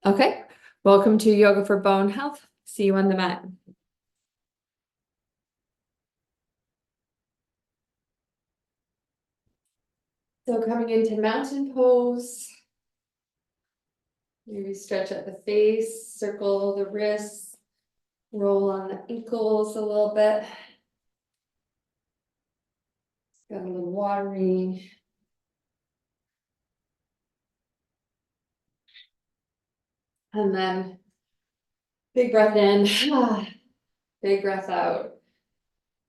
Okay, welcome to Yoga for Bone Health. See you on the mat. So coming into mountain pose. Maybe stretch at the face, circle the wrists, roll on the ankles a little bit. Got a little watery. And then big breath in, big breath out.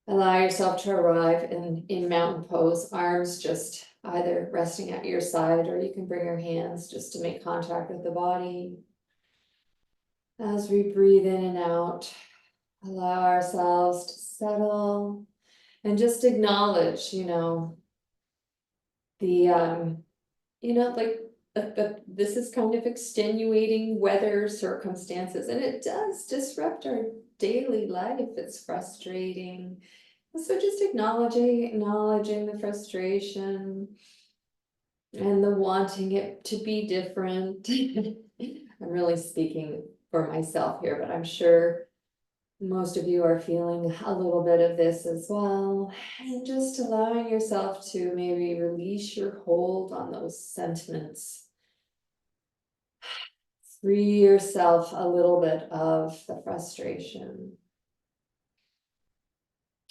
Allow yourself to arrive in mountain pose, arms just either resting at your side, or you can bring your hands just to make contact with the body. As we breathe in and out, allow ourselves to settle and just acknowledge, the, like this is kind of extenuating weather circumstances, and it does disrupt our daily life. It's frustrating. So just acknowledging the frustration and the wanting it to be different. I'm really speaking for myself here, but I'm sure most of you are feeling a little bit of this as well. And just allowing yourself to maybe release your hold on those sentiments. Free yourself a little bit of the frustration.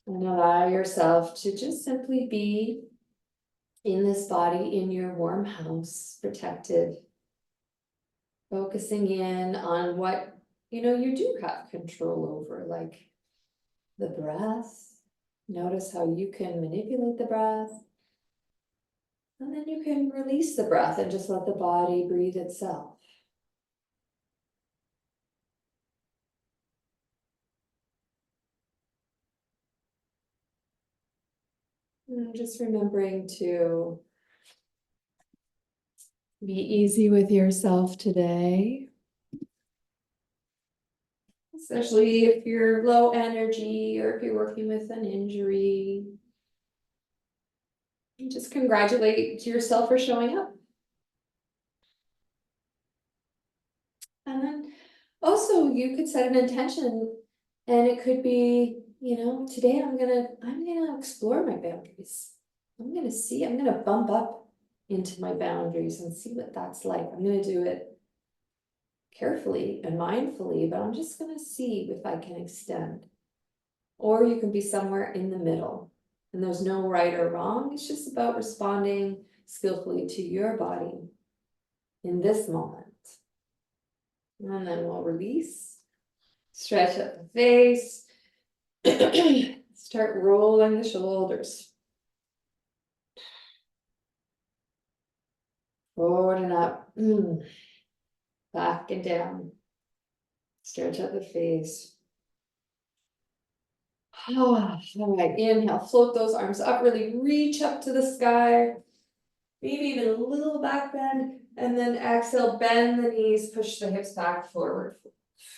And allow yourself to just simply be in this body, in your warm house, protected. Focusing in on what, you do have control over, like the breath. Notice how you can manipulate the breath. And then you can release the breath and just let the body breathe itself. And just remembering to be easy with yourself today. Especially if you're low energy or if you're working with an injury. And just congratulate yourself for showing up. And then also you could set an intention, and it could be, today I'm gonna explore my boundaries. I'm gonna bump up into my boundaries and see what that's like. I'm gonna do it carefully and mindfully, but I'm just gonna see if I can extend. Or you can be somewhere in the middle, and there's no right or wrong. It's just about responding skillfully to your body in this moment. And then we'll release, stretch up the face, start rolling the shoulders. Forward and up, back and down. Stretch up the face. All right, inhale, float those arms up, really reach up to the sky. Maybe even a little back bend, and then exhale, bend the knees, push the hips back forward.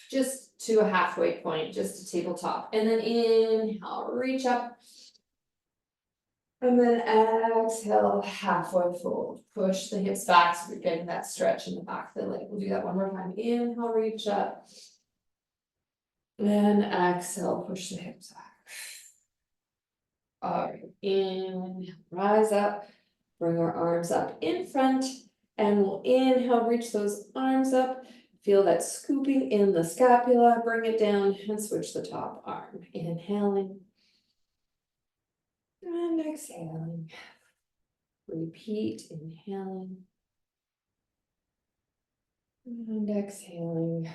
Just to a halfway point, just a tabletop. And then inhale, reach up. And then exhale, halfway fold. Push the hips back so you're getting that stretch in the back of the leg. We'll do that one more time. Inhale, reach up. And exhale, push the hips back. All right, inhale, rise up. Bring our arms up in front, and we'll inhale, reach those arms up. Feel that scooping in the scapula, bring it down and switch the top arm. Inhaling and exhaling. Repeat, inhaling and exhaling.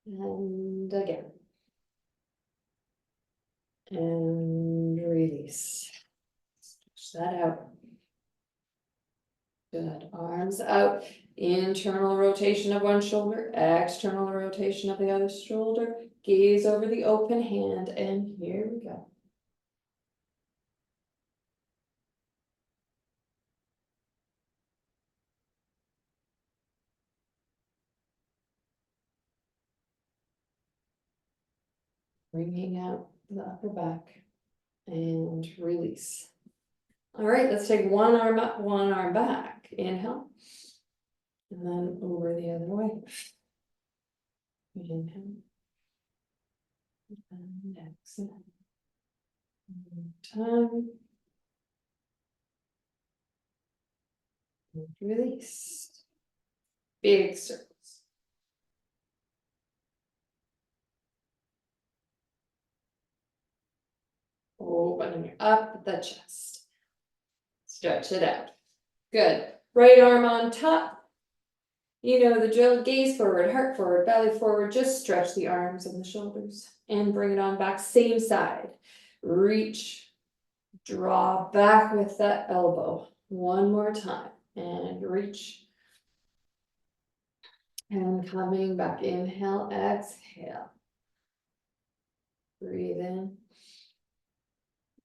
And again. And release. Stretch that out. Good, arms out. Internal rotation of one shoulder, external rotation of the other shoulder. Gaze over the open hand, and here we go. Bringing out the upper back and release. All right, let's take one arm up, one arm back. Inhale. And then over the other way. Inhale. And exhale. Time. And release. Big circles. Opening up the chest. Stretch it out. Good. Right arm on top. You know the drill, gaze forward, heart forward, belly forward, just stretch the arms and the shoulders and bring it on back, same side. Reach, draw back with that elbow. One more time and reach. And coming back, inhale, exhale. Breathe in.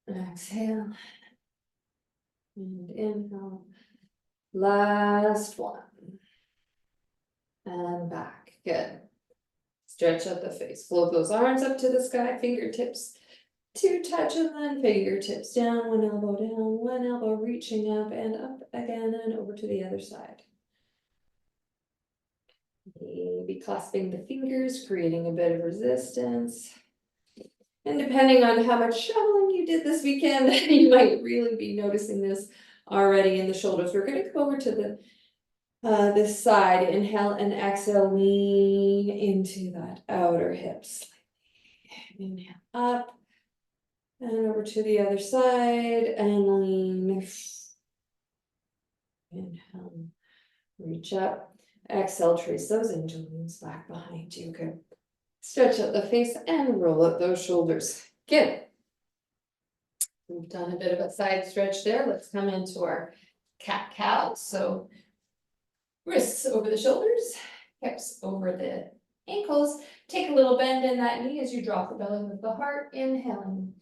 Exhale. And inhale. Last one. And back, good. Stretch out the face, float those arms up to the sky, fingertips to touch and then fingertips down, one elbow reaching up and up again and over to the other side. Maybe clasping the fingers, creating a bit of resistance. And depending on how much shoveling you did this weekend, you might really be noticing this already in the shoulders. We're going to go over to the this side, inhale and exhale, lean into that outer hips. Inhale up and over to the other side and lean. Inhale, reach up, exhale, trace those angel wings back behind you. Good. Stretch out the face and roll up those shoulders. Good. We've done a bit of a side stretch there. Let's come into our cat-cow. So wrists over the shoulders, hips over the ankles. Take a little bend in that knee as you drop the belly with the heart. Inhaling.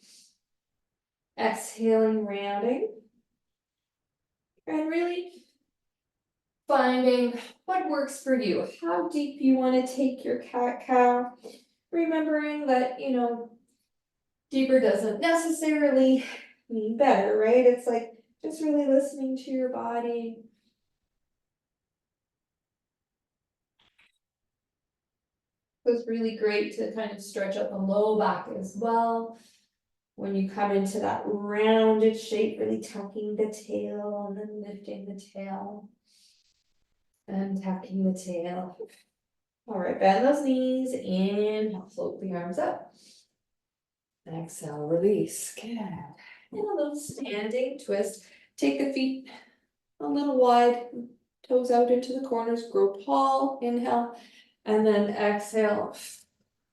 Exhaling, rounding. And really finding what works for you. How deep you want to take your cat-cow. Remembering that, you know, deeper doesn't necessarily mean better, right? It's like just really listening to your body. It's really great to kind of stretch out the low back as well. When you come into that rounded shape, really tucking the tail and then lifting the tail. And tucking the tail. All right, bend those knees, inhale, float the arms up. Exhale, release, good. And a little standing twist. Take the feet a little wide, toes out into the corners, grow tall, inhale. And then exhale,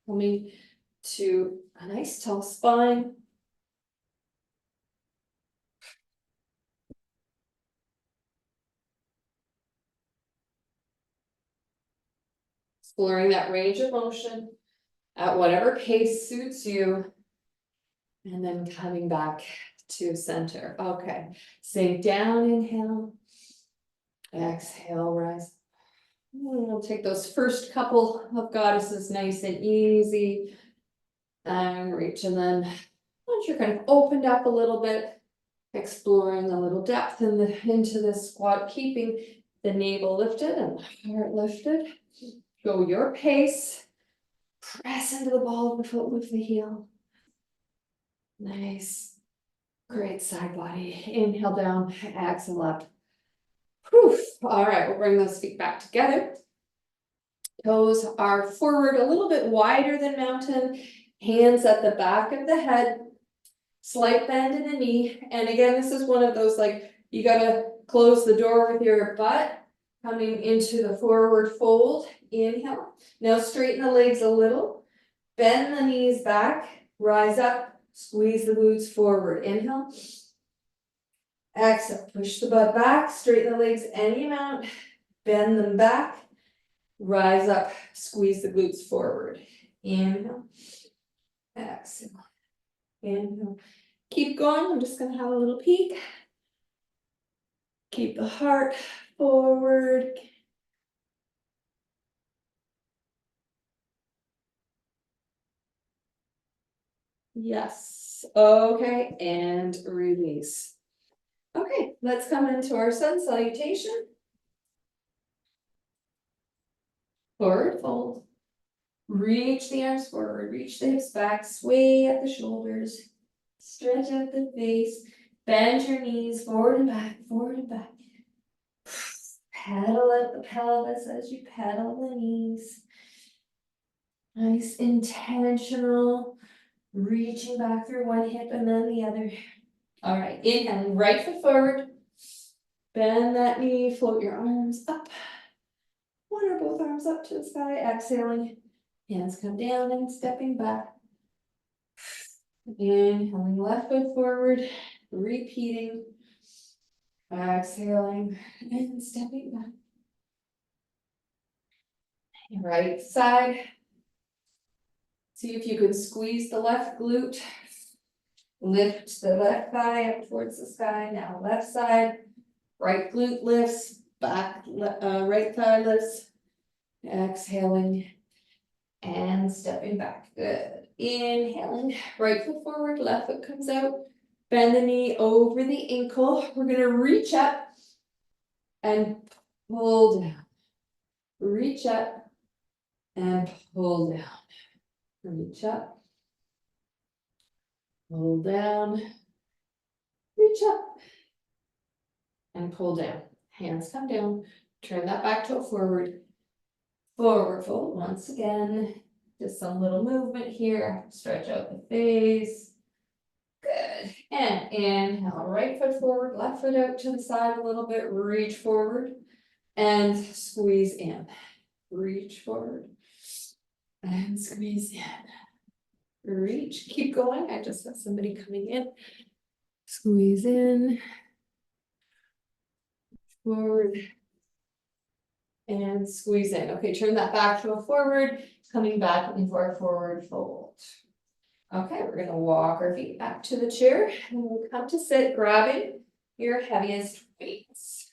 coming to a nice tall spine. Exploring that range of motion at whatever pace suits you. And then coming back to center. Okay, sink down, inhale. Exhale, rise. We'll take those first couple of goddesses nice and easy. And reach, and then once you're kind of opened up a little bit, exploring a little depth into the squat, keeping the navel lifted and the heart lifted. Go your pace. Press into the ball of the foot with the heel. Nice. Great side body. Inhale down, exhale up. Whew. All right, we'll bring those feet back together. Toes are forward, a little bit wider than mountain. Hands at the back of the head. Slight bend in the knee. And again, this is one of those, like, you gotta close the door with your butt. Coming into the forward fold. Inhale. Now straighten the legs a little. Bend the knees back. Rise up. Squeeze the glutes forward. Inhale. Exhale. Push the butt back. Straighten the legs any amount. Bend them back. Rise up. Squeeze the glutes forward. Inhale. Exhale. Inhale. Keep going. I'm just going to have a little peek. Keep the heart forward. Yes. Okay. And release. Okay. Let's come into our sun salutation. forward fold. Reach the arms forward, reach the hips back, sway at the shoulders, stretch out the face, bend your knees forward and back, forward and back. Pedal up the pelvis as you pedal the knees. Nice intentional reaching back through one hip and then the other. All right, inhaling, right foot forward. Bend that knee, float your arms up. One or both arms up to the sky, exhaling. Hands come down and stepping back. Inhaling, left foot forward, repeating. Exhaling and stepping back. Right side. See if you can squeeze the left glute. Lift the left thigh up towards the sky. Now left side. Right glute lifts. Back, right thigh lifts. Exhaling and stepping back. Good. Inhaling. Right foot forward. Left foot comes out. Bend the knee over the ankle. We're going to reach up and pull down. Reach up and pull down. Reach up. Pull down. Reach up. And pull down. Hands come down. Turn that back toe forward. Forward fold once again. Just some little movement here. Stretch out the face. Good. And inhale. Right foot forward. Left foot out to the side a little bit. Reach forward. And squeeze in. Reach forward. And squeeze in. Reach. Keep going. I just have somebody coming in. Squeeze in. Forward. And squeeze in. Okay, turn that back to a forward. Coming back into our forward fold. Okay, we're gonna walk our feet back to the chair. And we'll come to sit, grabbing your heaviest weights.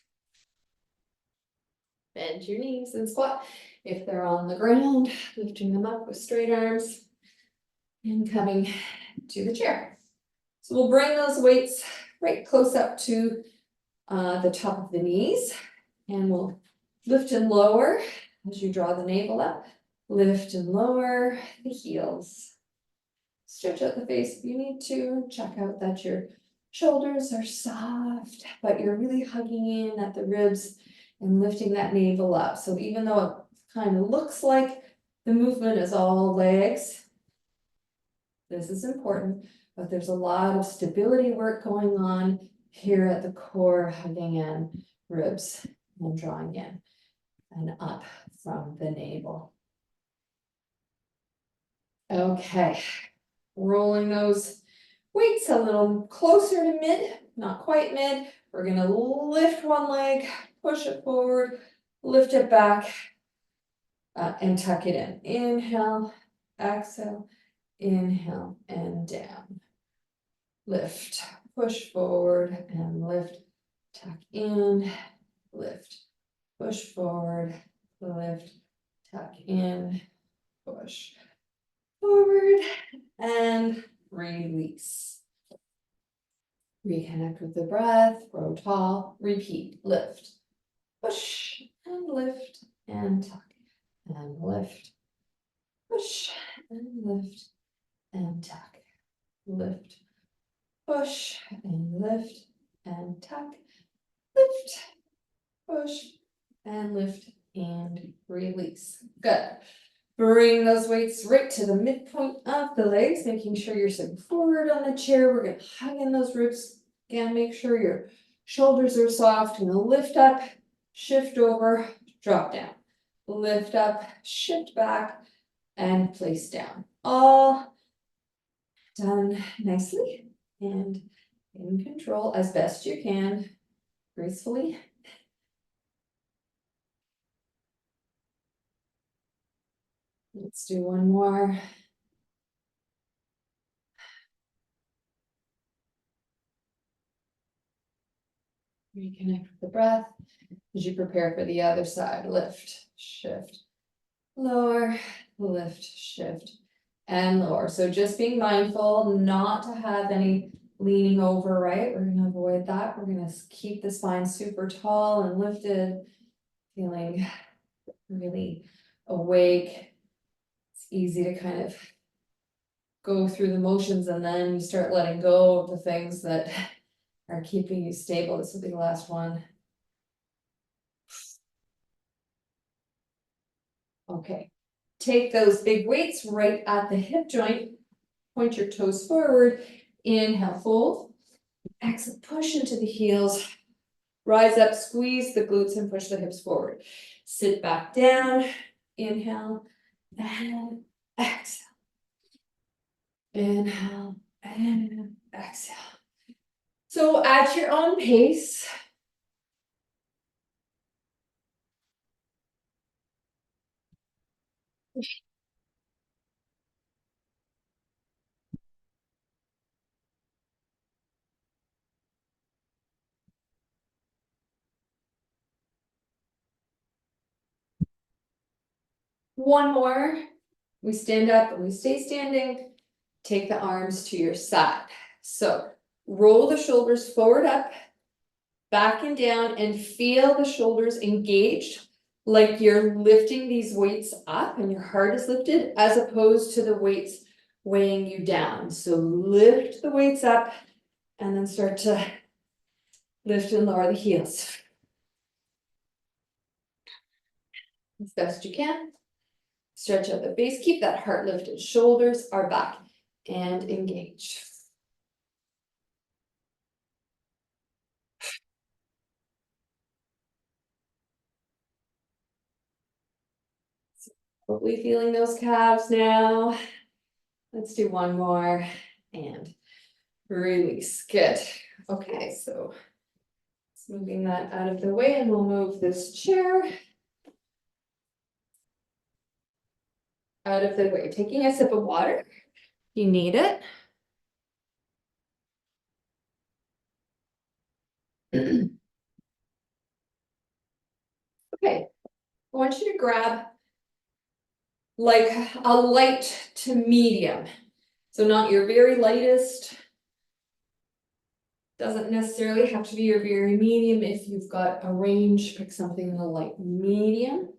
Bend your knees and squat. If they're on the ground, lifting them up with straight arms. And coming to the chair. So we'll bring those weights right close up to the top of the knees. And we'll lift and lower as you draw the navel up. Lift and lower the heels. Stretch out the face if you need to. Check out that your shoulders are soft, but you're really hugging in at the ribs and lifting that navel up. So even though it kind of looks like the movement is all legs, this is important, but there's a lot of stability work going on here at the core, hugging in ribs and drawing in and up from the navel. Okay, rolling those weights a little closer to mid, not quite mid. We're gonna lift one leg, push it forward, lift it back, and tuck it in. Inhale, exhale, inhale, and down. Lift, push forward, and lift, tuck in, lift, push forward, lift, tuck in, push forward, and release. Reconnect with the breath, grow tall, repeat, lift, push, and lift, and tuck, and lift, push, and lift, and tuck, lift, push, and lift, and tuck, lift, push, and lift, and release. Good. Bring those weights right to the midpoint of the legs, making sure you're sitting forward on the chair. We're going to hug in those ribs. Again, make sure your shoulders are soft. You're going to lift up, shift over, drop down. Lift up, shift back, and place down. All done nicely and in control as best you can, gracefully. Let's do one more. Reconnect with the breath as you prepare for the other side. Lift, shift, lower, lift, shift, and lower. So just being mindful not to have any leaning over, right? We're going to avoid that. We're going to keep the spine super tall and lifted, feeling really awake. It's easy to kind of go through the motions and then you start letting go of the things that are keeping you stable. This will be the last one. Okay, take those big weights right at the hip joint, point your toes forward, inhale, fold, exhale, push into the heels, rise up, squeeze the glutes and push the hips forward. Sit back down, inhale, and exhale. Inhale, and exhale. So at your own pace. One more. We stand up and we stay standing. Take the arms to your side. So roll the shoulders forward up, back and down, and feel the shoulders engaged, like you're lifting these weights up and your heart is lifted, as opposed to the weights weighing you down. So lift the weights up and then start to lift and lower the heels as best you can. Stretch out the base, keep that heart lifted, shoulders are back and engaged. Probably feeling those calves now. Let's do one more and release. Good. Okay, so moving that out of the way and we'll move this chair out of the way. Taking a sip of water. You need it. Okay, I want you to grab like a light to medium. So not your very lightest. Doesn't necessarily have to be your very medium. If you've got a range, pick something in the light medium.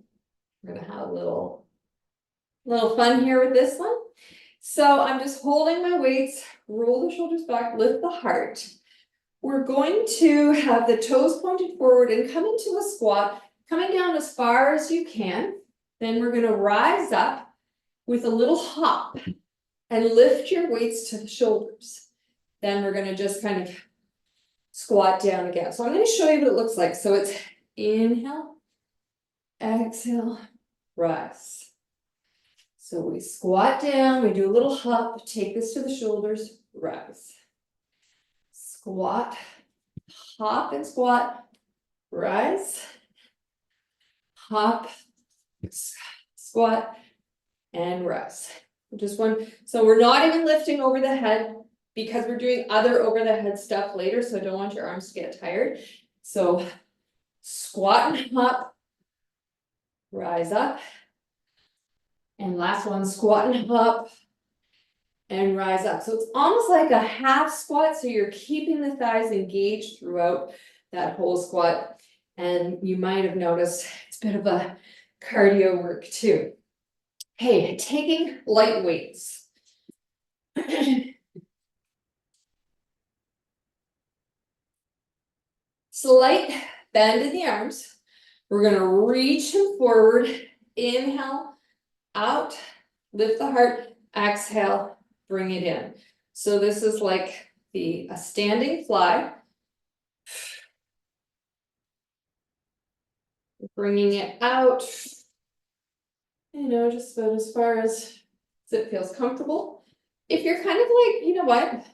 We're gonna have a little fun here with this one. So I'm just holding my weights, roll the shoulders back, lift the heart. We're going to have the toes pointed forward and come into a squat, coming down as far as you can. Then we're gonna rise up with a little hop and lift your weights to the shoulders. Then we're gonna just kind of squat down again. So I'm going to show you what it looks like. So it's inhale, exhale, rise. So we squat down, we do a little hop, take this to the shoulders, rise. Squat, hop and squat, rise. Hop, squat, and rise. Just one. So we're not even lifting over the head because we're doing other over the head stuff later. So I don't want your arms to get tired. So squat and hop, rise up. And last one, squat and hop and rise up. So it's almost like a half squat. So you're keeping the thighs engaged throughout that whole squat. And you might have noticed it's a bit of a cardio work too. Hey, taking light weights. Slight bend in the arms. We're going to reach him forward. Inhale, out, lift the heart, exhale, bring it in. So this is like a standing fly. Bringing it out, just about as far as it feels comfortable. If you're kind of like, you know what,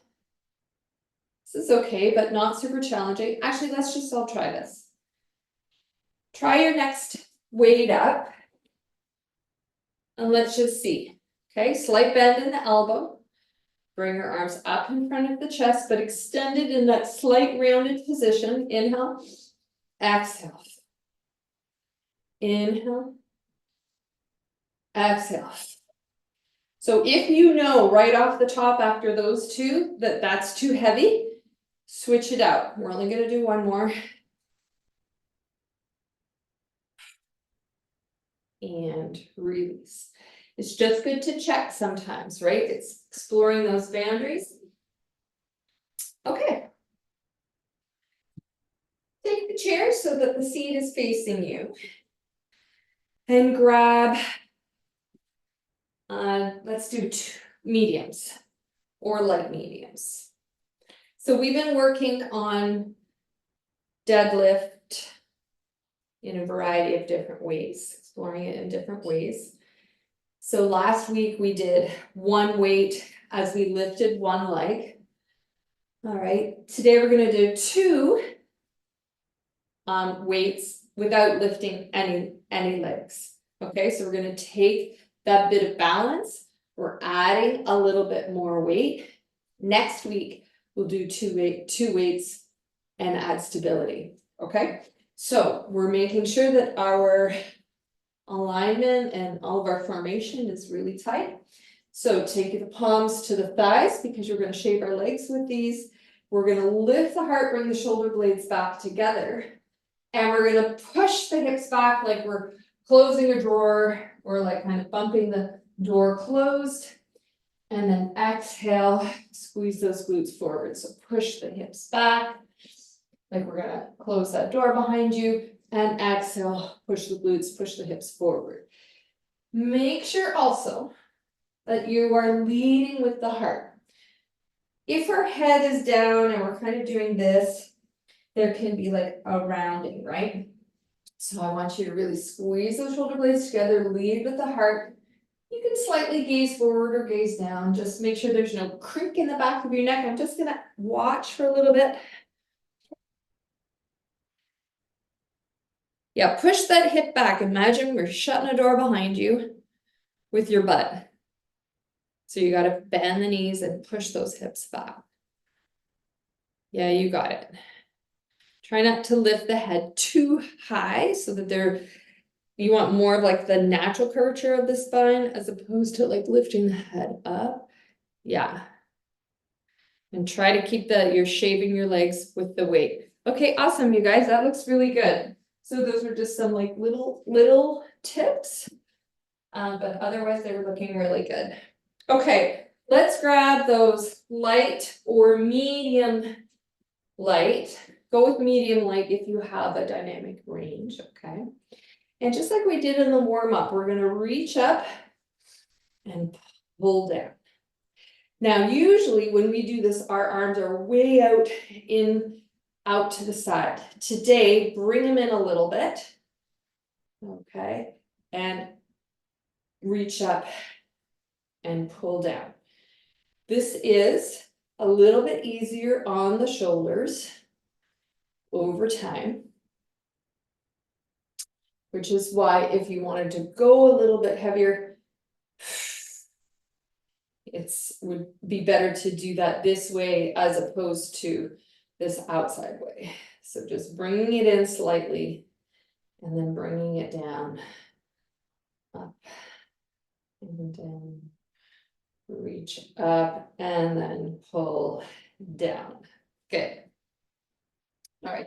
this is okay, but not super challenging. Actually, let's just all try this. Try your next weight up. And let's just see. Okay, slight bend in the elbow. Bring your arms up in front of the chest, but extended in that slight rounded position. Inhale, exhale. Inhale, exhale. So if you know right off the top after those two that that's too heavy, switch it out. We're only going to do one more. and release. It's just good to check sometimes, right? It's exploring those boundaries. Okay. Take the chair so that the seat is facing you. And grab, let's do mediums or light mediums. So we've been working on deadlift in a variety of different ways, exploring it in different ways. So last week we did one weight as we lifted one leg. All right, today we're gonna do two weights without lifting any legs. Okay, so we're gonna take that bit of balance. We're adding a little bit more weight. Next week, we'll do two weights and add stability. Okay, so we're making sure that our alignment and all of our formation is really tight. So take the palms to the thighs because you're going to shape our legs with these. We're going to lift the heart, bring the shoulder blades back together. And we're going to push the hips back like we're closing a drawer or like kind of bumping the door closed. And then exhale, squeeze those glutes forward. So push the hips back like we're going to close that door behind you. And exhale, push the glutes, push the hips forward. Make sure also that you are leading with the heart. If our head is down and we're kind of doing this, there can be like a rounding, right? So I want you to really squeeze those shoulder blades together, lead with the heart. You can slightly gaze forward or gaze down. Just make sure there's no crick in the back of your neck. I'm just gonna watch for a little bit. Yeah, push that hip back. Imagine we're shutting a door behind you with your butt. So you gotta bend the knees and push those hips back. Yeah, you got it. Try not to lift the head too high so that you want more of like the natural curvature of the spine as opposed to like lifting the head up. Yeah. And try to keep you're shaping your legs with the weight. Okay, awesome, you guys. That looks really good. So those are just some like little tips. But otherwise they were looking really good. Okay, let's grab those light or medium light. Go with medium light if you have a dynamic range, okay? And just like we did in the warm-up, we're gonna reach up and pull down. Now, usually when we do this, our arms are way out to the side. Today, bring them in a little bit, okay? And reach up and pull down. This is a little bit easier on the shoulders over time, which is why if you wanted to go a little bit heavier, it would be better to do that this way as opposed to this outside way. So just bringing it in slightly and then bringing it down, up and down, reach up and then pull down. Good. All right.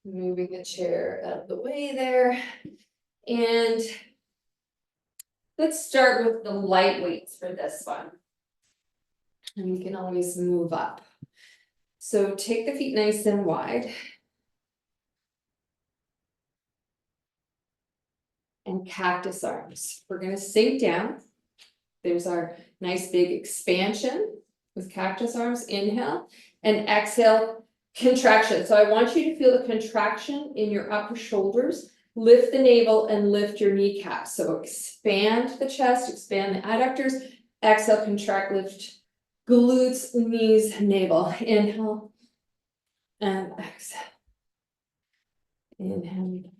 Moving the chair out of the way there. And let's start with the light weights for this one. And we can always move up. So take the feet nice and wide. And cactus arms. We're going to sink down. There's our nice big expansion with cactus arms. Inhale and exhale, contraction. So I want you to feel the contraction in your upper shoulders. Lift the navel and lift your kneecaps. So expand the chest, expand the adductors. Exhale, contract, lift glutes, knees, navel. Inhale and exhale. Inhale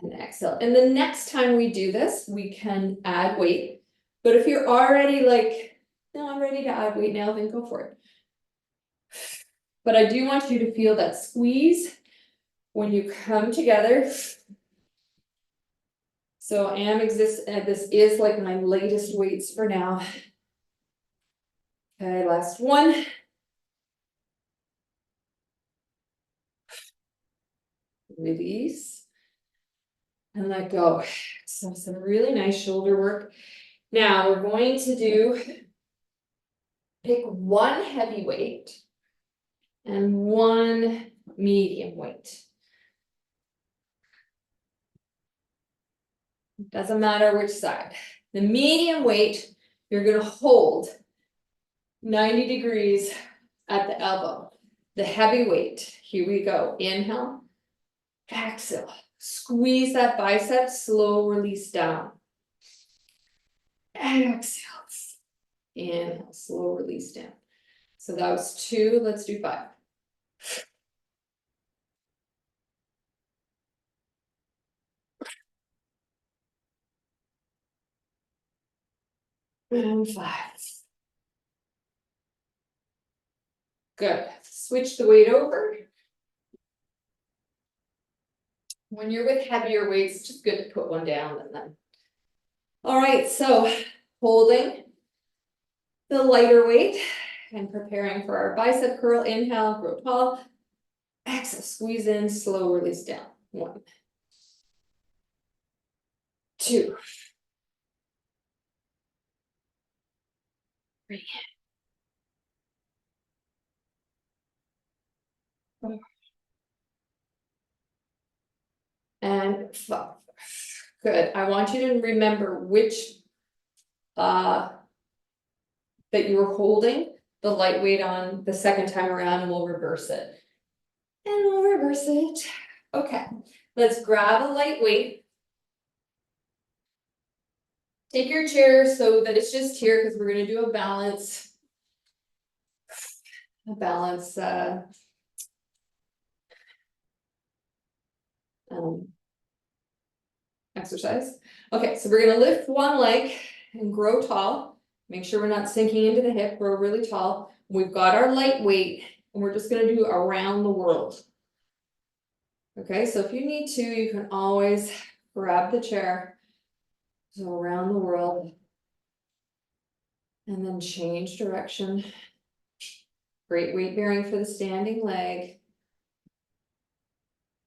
and exhale. And the next time we do this, we can add weight. But if you're already like, no, I'm ready to add weight now, then go for it. But I do want you to feel that squeeze when you come together. So this is like my latest weights for now. Okay, last one. Release. and let go. So some really nice shoulder work. Now we're going to pick one heavy weight and one medium weight. Doesn't matter which side. The medium weight, you're gonna hold 90 degrees at the elbow. The heavy weight, here we go. Inhale, exhale, squeeze that bicep, slow release down. Exhale, inhale, slow release down. So that was 2, let's do 5. And 5. Good. Switch the weight over. When you're with heavier weights, it's just good to put one down and then. All right, so holding the lighter weight and preparing for our bicep curl. Inhale, grow tall. Exhale, squeeze in, slow release down. 1, 2, 3, 4, and 5. Good. I want you to remember which that you were holding the light weight on the second time around, and we'll reverse it. And we'll reverse it. Okay, let's grab a light weight. Take your chair so that it's just here because we're going to do a balance. Exercise. Okay, so we're going to lift one leg and grow tall. Make sure we're not sinking into the hip, grow really tall. We've got our light weight and we're just going to do around the world. Okay, so if you need to, you can always grab the chair. So around the world. And then change direction. Great weight bearing for the standing leg.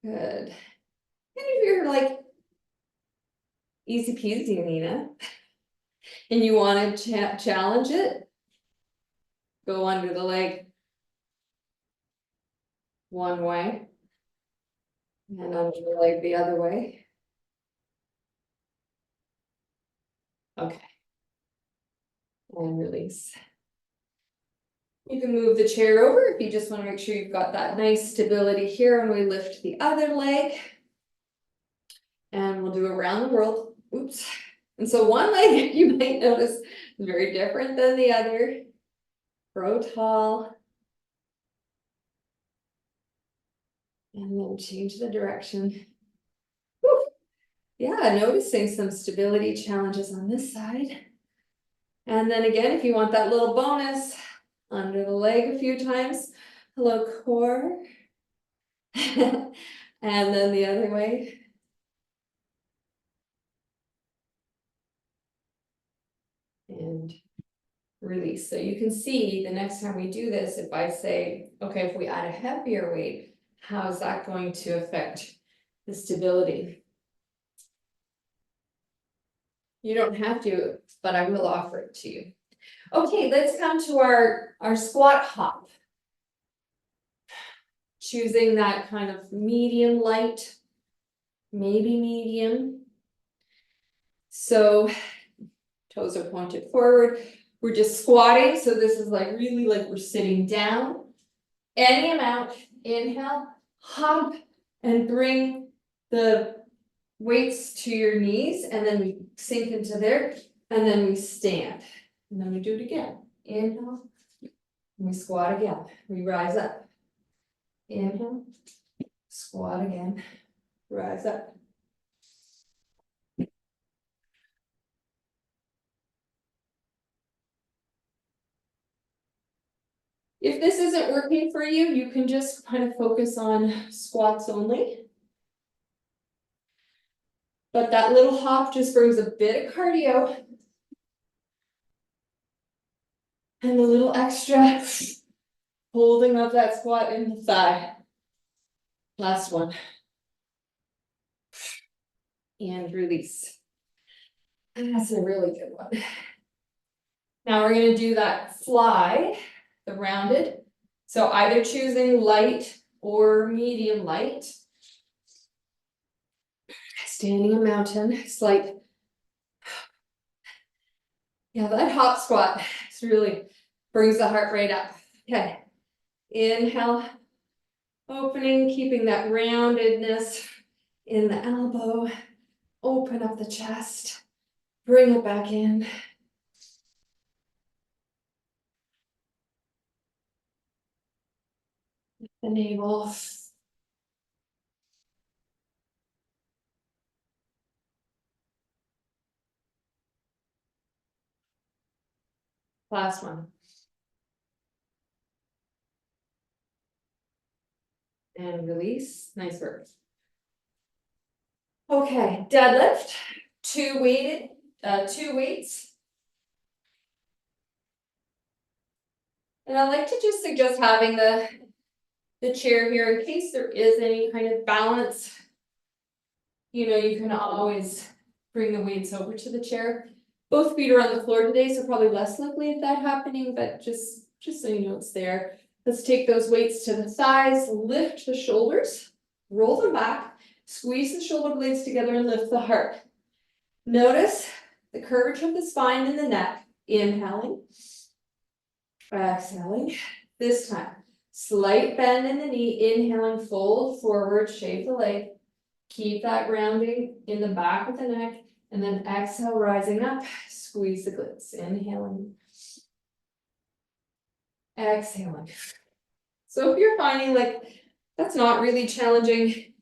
Good. And if you're like easy peasy, Nina, and you want to challenge it, go under the leg one way and under the leg the other way. Okay. And release. You can move the chair over if you just want to make sure you've got that nice stability here, and we lift the other leg. And we'll do around the world. Oops. And so one leg, you might notice, is very different than the other. Grow tall. And then change the direction. Whew. Yeah, noticing some stability challenges on this side. And then again, if you want that little bonus, under the leg a few times. Hello, core. And then the other way. And release. So you can see the next time we do this, if I say, okay, if we add a heavier weight, how is that going to affect the stability? You don't have to, but I will offer it to you. Okay, let's come to our squat hop. Choosing that kind of medium light, maybe medium. So toes are pointed forward. We're just squatting. So this is like really like we're sitting down. Any amount, inhale, hop, and bring the weights to your knees, and then we sink into there, and then we stand. And then we do it again. Inhale, and we squat again. We rise up. Inhale, squat again, rise up. If this isn't working for you, you can just kind of focus on squats only. But that little hop just brings a bit of cardio. And a little extra holding of that squat in the thigh. Last one. and release. And that's a really good one. Now we're gonna do that fly, the rounded. So either choosing light or medium light. Standing a mountain, slight. Yeah, that hop squat really brings the heart rate up. Okay, inhale, opening, keeping that roundedness in the elbow. Open up the chest, bring it back in. The navel. Last one. And release, nice work. Okay, deadlift, two weights. And I like to just suggest having the chair here in case there is any kind of balance. You know, you can always bring the weights over to the chair. Both feet are on the floor today, so probably less likely of that happening, but just so you know it's there. Let's take those weights to the thighs, lift the shoulders, roll them back, squeeze the shoulder blades together and lift the heart. Notice the curvature of the spine and the neck. Inhaling, exhaling. This time, slight bend in the knee, inhaling, fold forward, shape the leg. Keep that grounding in the back of the neck, and then exhale, rising up, squeeze the glutes, inhaling, exhaling. So if you're finding like that's not really challenging,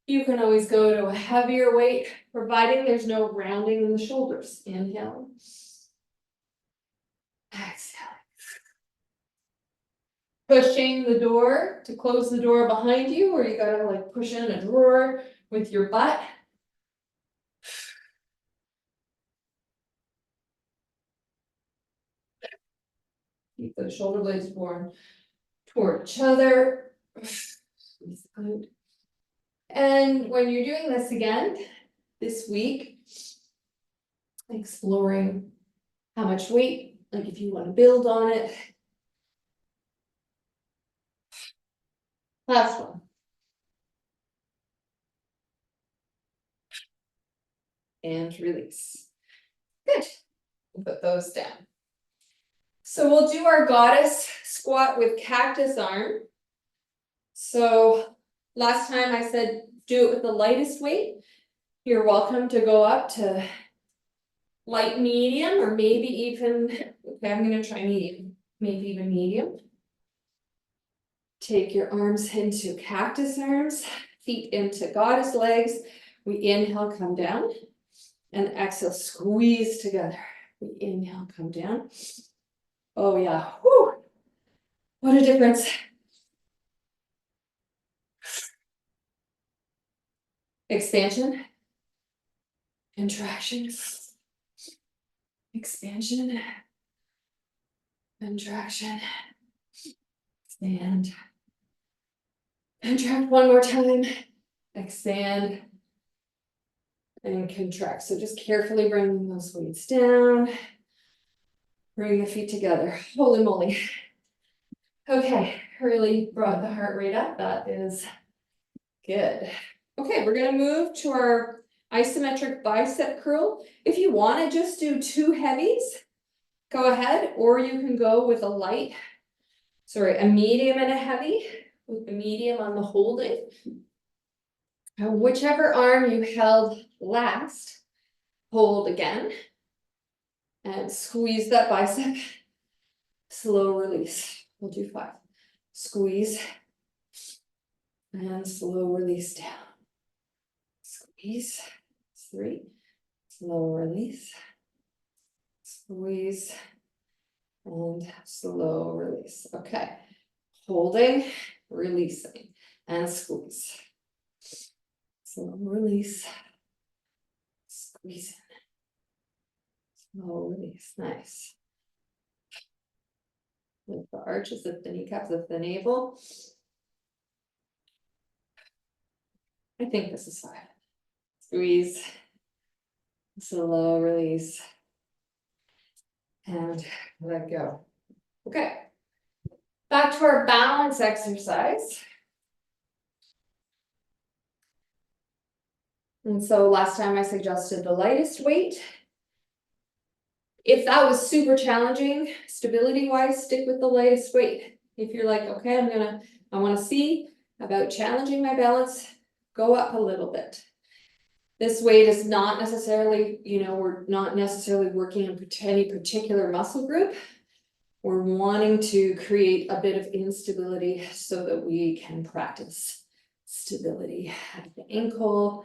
you can always go to a heavier weight, providing there's no rounding in the shoulders. Inhaling, exhaling. Pushing the door to close the door behind you, or you gotta like push in a drawer with your butt. Keep those shoulder blades forward toward each other. And when you're doing this again this week, exploring how much weight, like if you want to build on it. Last one. And release. Good. We'll put those down. So we'll do our goddess squat with cactus arm. So last time I said do it with the lightest weight. You're welcome to go up to light medium or maybe even, okay, I'm gonna try medium, maybe even medium. Take your arms into cactus arms, feet into goddess legs. We inhale, come down, and exhale, squeeze together. We inhale, come down. Oh yeah, whoo! What a difference. Expansion, contraction, expansion, contraction, expand, contract one more time, expand, and contract. So just carefully bringing those weights down, bring the feet together. Holy moly. Okay, really brought the heart rate up. That is good. Okay, we're gonna move to our isometric bicep curl. If you want to just do two heavies, go ahead, or you can go with a medium and a heavy, with the medium on the holding. Whichever arm you held last, hold again, and squeeze that bicep. Slow release. We'll do 5. Squeeze, and slow release down. Squeeze, 3, slow release, squeeze, and slow release. Okay, holding, releasing, and squeeze. Slow release, squeeze, slow release, nice. Lift the arches of the kneecaps of the navel. I think this is 5. Squeeze. Slow release. And let go. Okay. Back to our balance exercise. And so last time I suggested the lightest weight. If that was super challenging, stability wise, stick with the lightest weight. If you're like, okay, I want to see about challenging my balance, go up a little bit. This weight is not necessarily, we're not necessarily working on any particular muscle group. We're wanting to create a bit of instability so that we can practice stability at the ankle,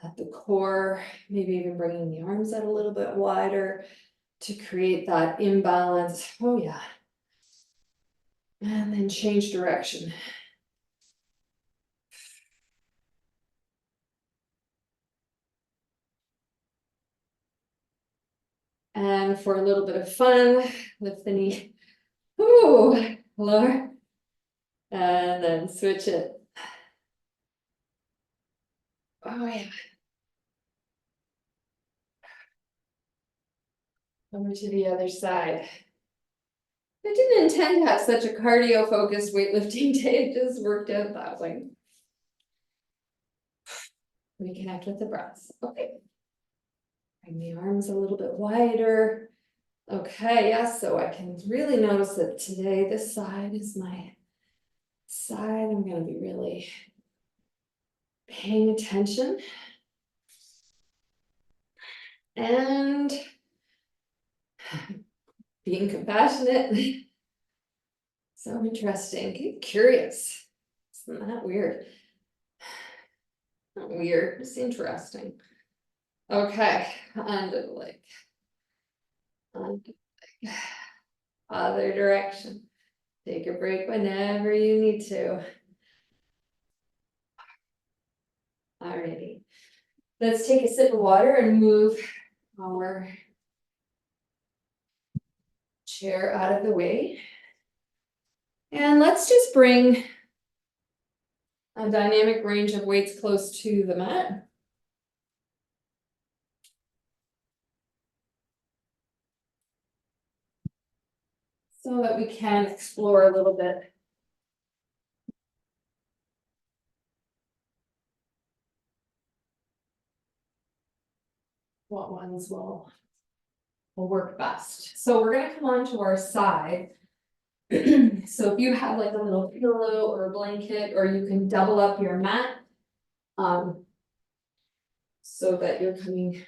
at the core, maybe even bringing the arms out a little bit wider to create that imbalance. Oh yeah. And then change direction. And for a little bit of fun, lift the knee. Ooh, lower. And then switch it. Oh yeah. Over to the other side. I didn't intend to have such a cardio focused weightlifting day, it just worked out that way. Reconnect with the breaths. Okay. Bring the arms a little bit wider. Okay, yes, so I can really notice that today this side is my side. I'm going to be really paying attention. And being compassionate. So interesting. Get curious. Isn't that weird? Not weird, it's interesting. Okay, under the leg. Under the leg. Other direction. Take a break whenever you need to. Alrighty. Let's take a sip of water and move our chair out of the way. And let's just bring a dynamic range of weights close to the mat. So that we can explore a little bit. What ones will work best. So we're going to come on to our side. So if you have like a little pillow or a blanket, or you can double up your mat, so that you're coming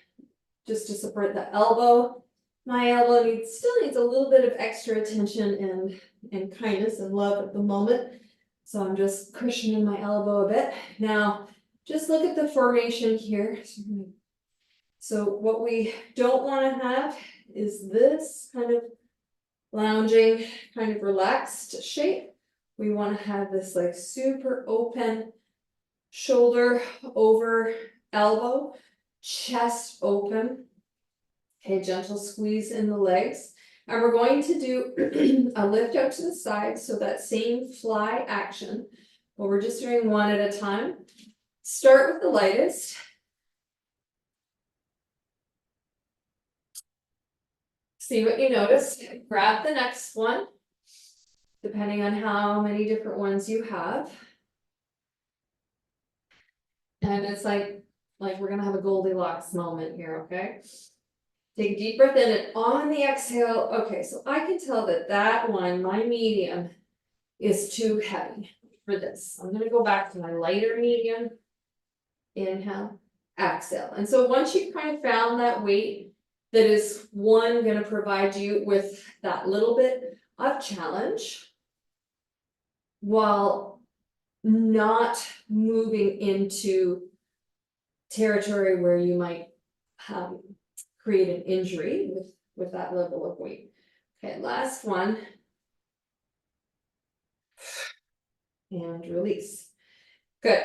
just to support the elbow. My elbow still needs a little bit of extra attention and kindness and love at the moment. So I'm just cushioning my elbow a bit. Now, just look at the formation here. So what we don't want to have is this kind of lounging, kind of relaxed shape. We want to have this like super open shoulder over elbow, chest open. Okay, gentle squeeze in the legs. And we're going to do a lift out to the side, so that same fly action, but we're just doing one at a time. Start with the lightest. See what you notice. Grab the next one, depending on how many different ones you have. And it's like we're gonna have a Goldilocks moment here, okay? Take a deep breath in, and on the exhale, okay, so I can tell that one, my medium, is too heavy for this. I'm gonna go back to my lighter medium. Inhale, exhale. And so once you've kind of found that weight that is gonna provide you with that little bit of challenge, while not moving into territory where you might create an injury with that level of weight. Okay, last one. And release. Good.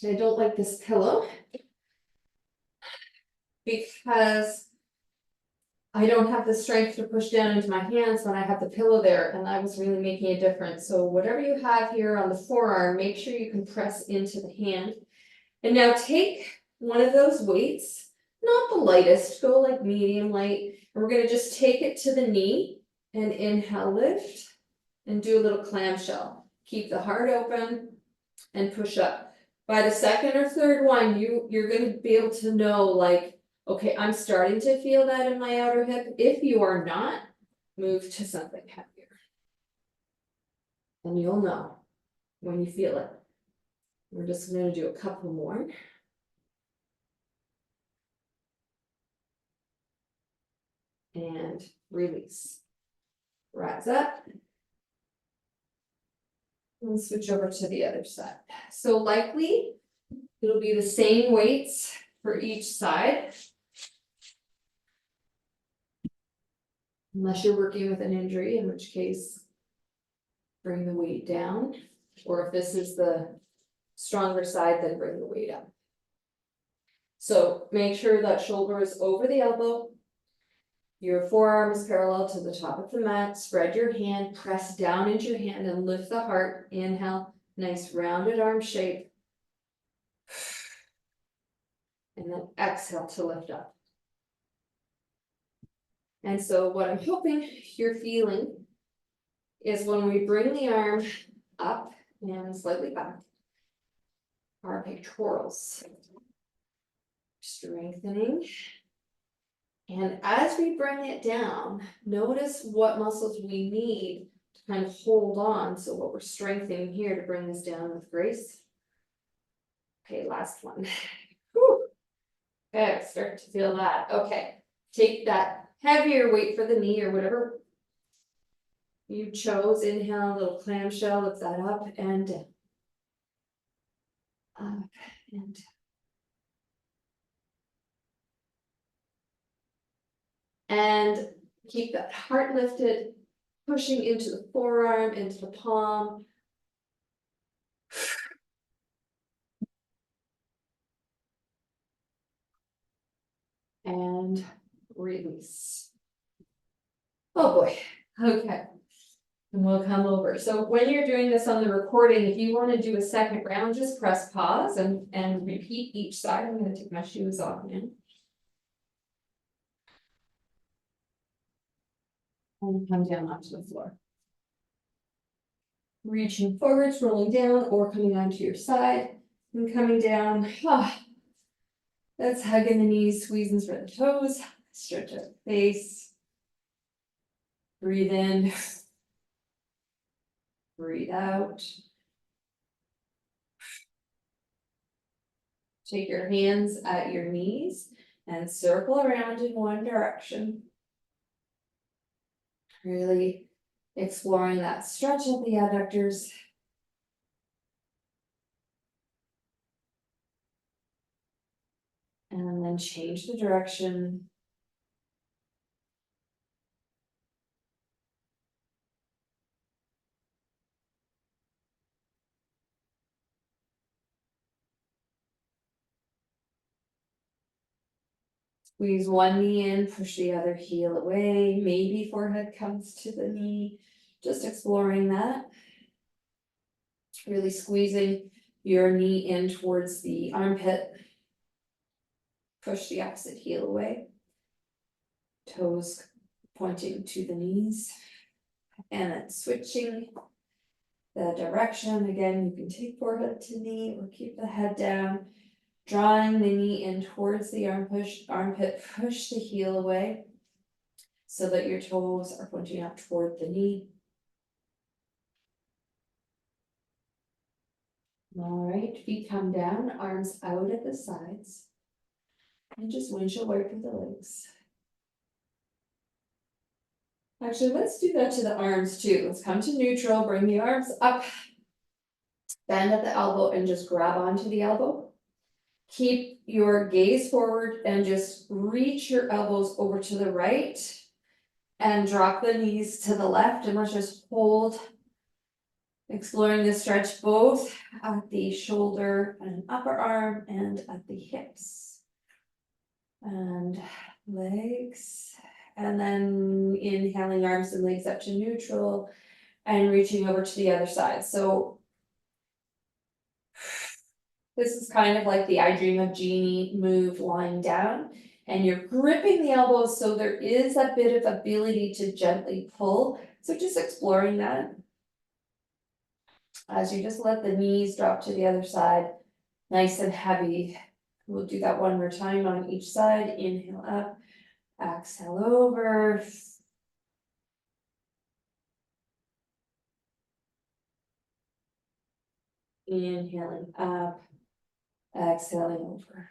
I don't like this pillow because I don't have the strength to push down into my hands when I have the pillow there, and I was really making a difference. So whatever you have here on the forearm, make sure you can press into the hand. And now take one of those weights, not the lightest, go like medium light, and we're gonna just take it to the knee and inhale, lift, and do a little clamshell. Keep the heart open and push up. By the second or third one, you're gonna be able to know, like, okay, I'm starting to feel that in my outer hip. If you are not, move to something heavier. And you'll know when you feel it. We're just gonna do a couple more. And release. Rise up. And switch over to the other side. So likely, it'll be the same weights for each side. Unless you're working with an injury, in which case, bring the weight down. Or if this is the stronger side, then bring the weight up. So make sure that shoulder is over the elbow. Your forearm is parallel to the top of the mat. Spread your hand, press down into your hand and lift the heart. Inhale, nice rounded arm shape. And then exhale to lift up. And so what I'm hoping you're feeling is when we bring the arm up and slightly back, our pectorals strengthening. And as we bring it down, notice what muscles we need to kind of hold on. So what we're strengthening here to bring this down with grace. Okay, last one. Whew. Okay, start to feel that. Okay, take that heavier weight for the knee or whatever you chose. Inhale, a little clamshell, lift that up and down. Up and down. And keep that heart lifted, pushing into the forearm, into the palm. And release. Oh boy, okay. And we'll come over. So when you're doing this on the recording, if you want to do a second round, just press pause and repeat each side. I'm going to take my shoes off now. And come down onto the floor. Reaching forwards, rolling down, or coming onto your side and coming down. That's hugging the knees, squeezing through the toes, stretch out the face. Breathe in. Breathe out. Take your hands at your knees and circle around in one direction. Really exploring that stretch of the adductors. And then change the direction. Squeeze one knee in, push the other heel away. Maybe forehead comes to the knee. Just exploring that. Really squeezing your knee in towards the armpit. Push the opposite heel away. Toes pointing to the knees. And then switching the direction. Again, you can take forehead to knee or keep the head down. Drawing the knee in towards the armpit, push the heel away so that your toes are pointing out toward the knee. All right, feet come down, arms out at the sides. And just windshield wiper the legs. Actually, let's do that to the arms too. Let's come to neutral, bring the arms up. Bend at the elbow and just grab onto the elbow. Keep your gaze forward and just reach your elbows over to the right and drop the knees to the left, and let's just hold, exploring the stretch both at the shoulder and upper arm and at the hips and legs, and then inhaling arms and legs up to neutral and reaching over to the other side. So This is kind of like the I Dream of Jeannie move lying down. And you're gripping the elbows, so there is a bit of ability to gently pull. So just exploring that. As you just let the knees drop to the other side, nice and heavy. We'll do that one more time on each side. Inhale up, exhale over. Inhaling up, exhaling over.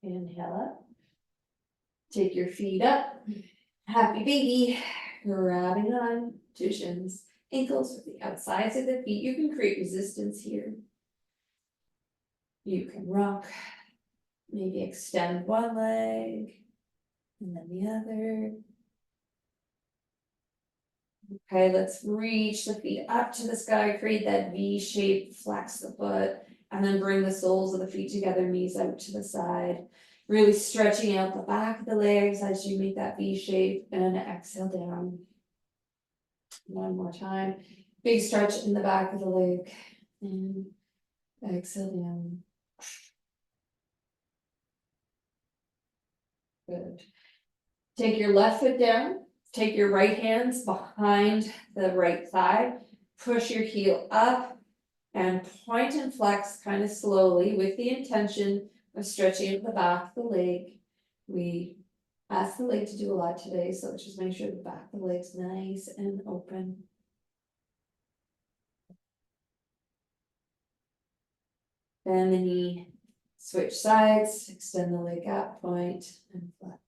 Inhale up. Take your feet up. Happy baby. Grabbing on to shins, ankles with the outsides of the feet. You can create resistance here. You can rock. Maybe extend one leg and then the other. Okay, let's reach the feet up to the sky, create that V shape, flex the foot, and then bring the soles of the feet together, knees out to the side. Really stretching out the back of the legs as you make that V shape, and exhale down. One more time. Big stretch in the back of the leg, and exhale down. Good. Take your left foot down, take your right hands behind the right thigh, push your heel up, and point and flex kind of slowly with the intention of stretching out the back of the leg. We ask the leg to do a lot today, so let's just make sure the back of the leg's nice and open. Bend the knee, switch sides, extend the leg up, point and flex.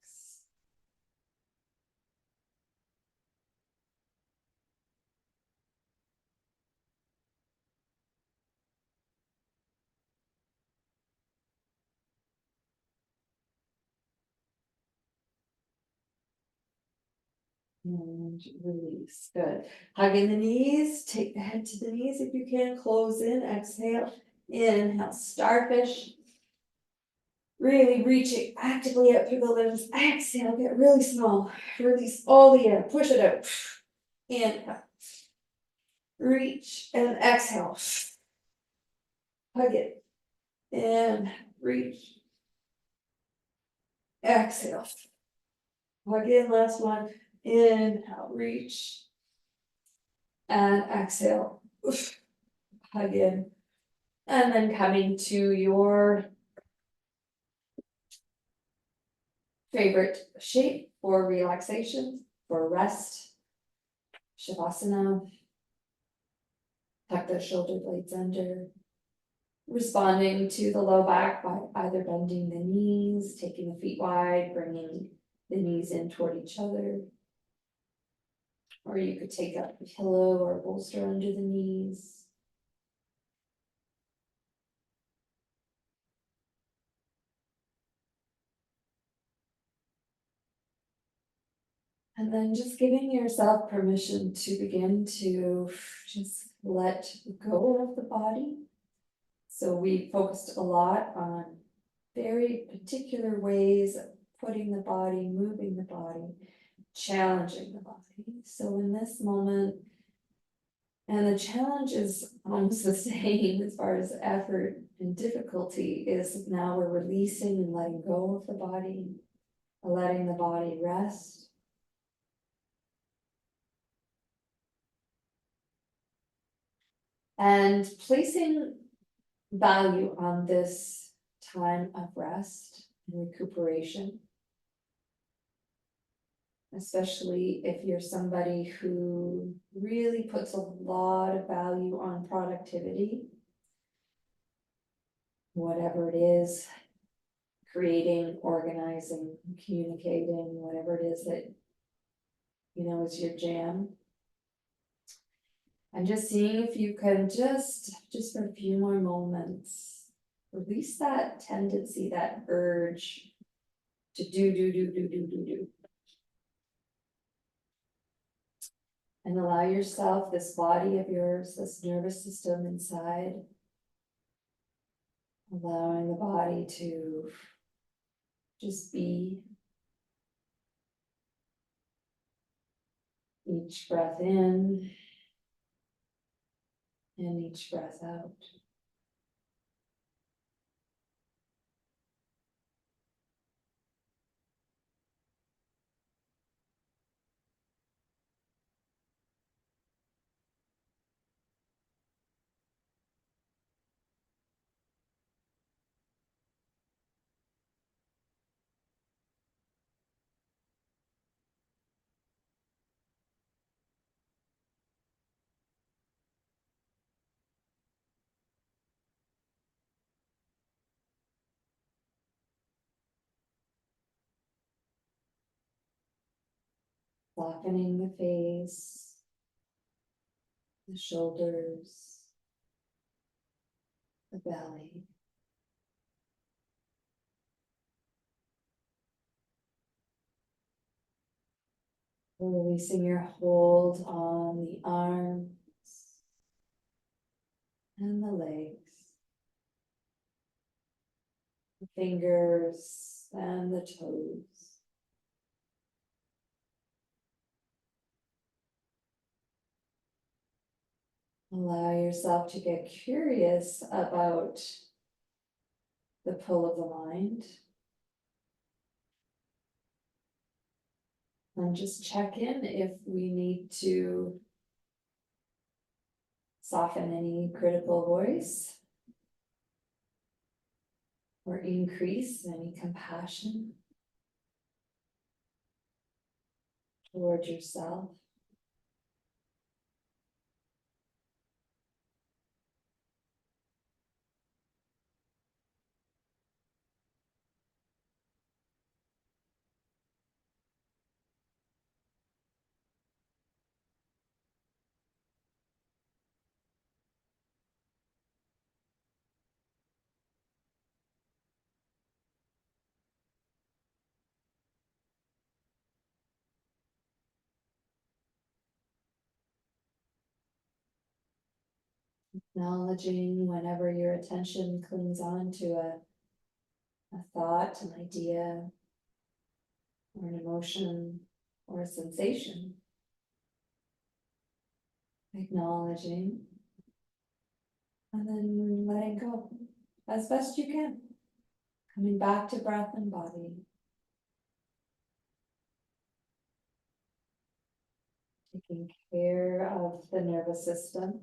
And release, good. Hug in the knees, take the head to the knees if you can, close in, exhale, inhale, starfish. Really reaching actively out through the limbs, exhale, get really small, release all the air, push it out. Inhale, reach and exhale. Hug it, and reach, exhale. Hug in, last one, inhale, reach, and exhale. Hug in. And then coming to your favorite shape for relaxation, for rest. Shavasana. Tuck the shoulder blades under. Responding to the low back by either bending the knees, taking the feet wide, bringing the knees in toward each other. Or you could take up a pillow or bolster under the knees. And then just giving yourself permission to begin to just let go of the body. So we focused a lot on very particular ways of putting the body, moving the body, challenging the body. So in this moment, and the challenge is almost the same as far as effort and difficulty, is now we're releasing and letting go of the body, letting the body rest. And placing value on this time of rest and recuperation, especially if you're somebody who really puts a lot of value on productivity, whatever it is, creating, organizing, communicating, whatever it is that is your jam. And just seeing if you can just for a few more moments, release that tendency, that urge to do. And allow yourself, this body of yours, this nervous system inside, allowing the body to just be. Each breath in and each breath out. Softening the face, the shoulders, the belly. Releasing your hold on the arms and the legs, the fingers and the toes. Allow yourself to get curious about the pull of the mind. And just check in if we need to soften any critical voice or increase any compassion towards yourself. Acknowledging whenever your attention clings on to a thought, an idea, or an emotion, or a sensation. Acknowledging, and then letting go as best you can. Coming back to breath and body. Taking care of the nervous system.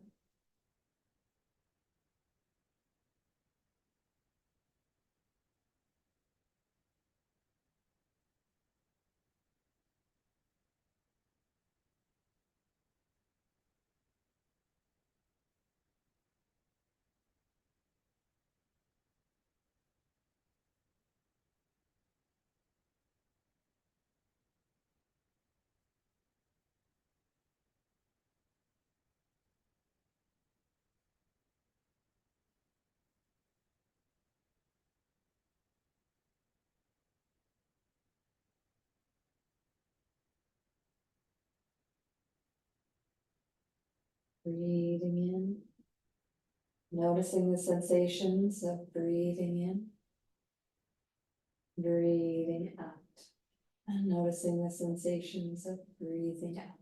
Breathing in. Noticing the sensations of breathing in. Breathing out. And noticing the sensations of breathing out.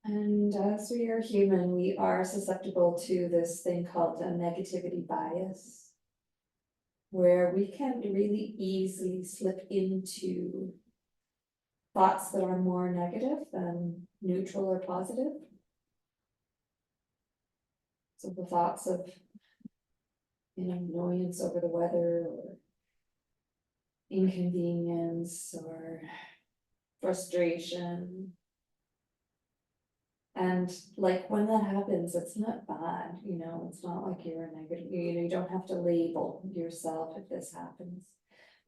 And as we are human, we are susceptible to this thing called a negativity bias, where we can really easily slip into thoughts that are more negative than neutral or positive. So the thoughts of, annoyance over the weather, or inconvenience, or frustration. And like when that happens, it's not bad, it's not like you're a negative, you don't have to label yourself if this happens.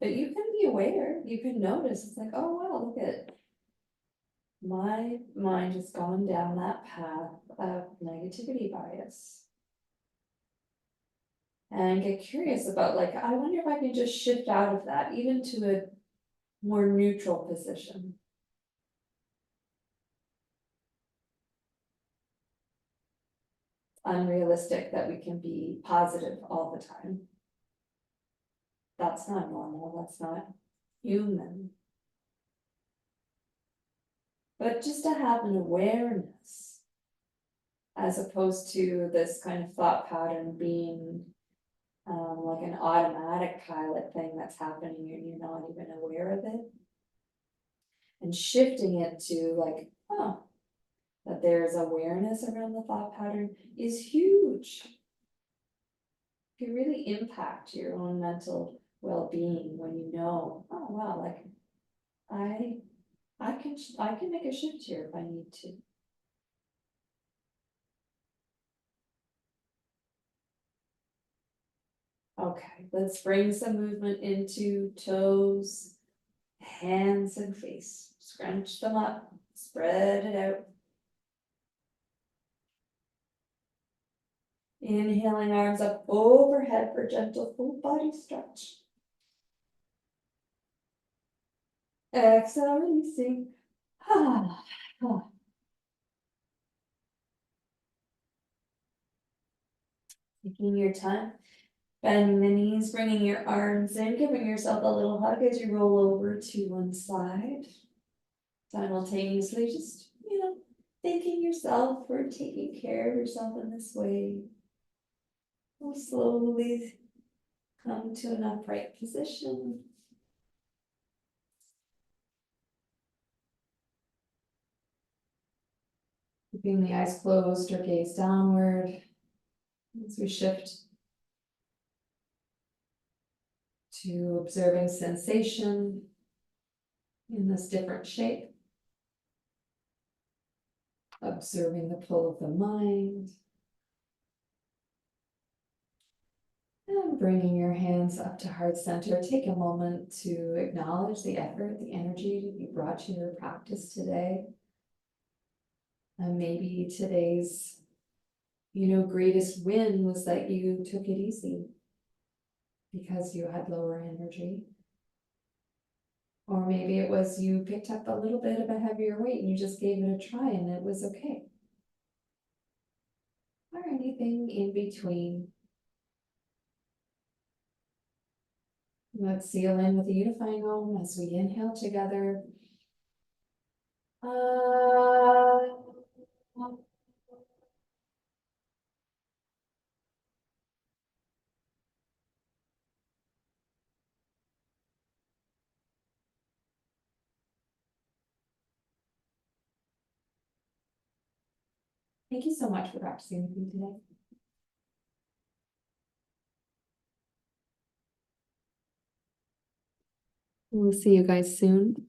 But you can be aware, you can notice, it's like, oh wow, look at my mind has gone down that path of negativity bias. And get curious about, like, I wonder if I can just shift out of that, even to a more neutral position. Unrealistic that we can be positive all the time. That's not normal, that's not human. But just to have an awareness, as opposed to this kind of thought pattern being like an automatic pilot thing that's happening and you're not even aware of it. And shifting it to like, oh, that there's awareness around the thought pattern is huge. It can really impact your own mental well-being when you know, oh wow, like I can make a shift here if I need to. Okay, let's bring some movement into toes, hands and face. Scrunch them up, spread it out. Inhaling arms up overhead for gentle full body stretch. Exhale, releasing. Taking your time, bending the knees, bringing your arms in, giving yourself a little hug as you roll over to one side. Simultaneously, just, thanking yourself for taking care of yourself in this way. We'll slowly come to an upright position. Keeping the eyes closed or gaze downward as we shift to observing sensation in this different shape. Observing the pull of the mind. And bringing your hands up to heart center. Take a moment to acknowledge the effort, the energy you brought to your practice today. And maybe today's, greatest win was that you took it easy because you had lower energy. Or maybe it was you picked up a little bit of a heavier weight and you just gave it a try and it was okay. Or anything in between. Let's seal in with the unifying Om as we inhale together. Thank you so much for practicing with me today. We'll see you guys soon.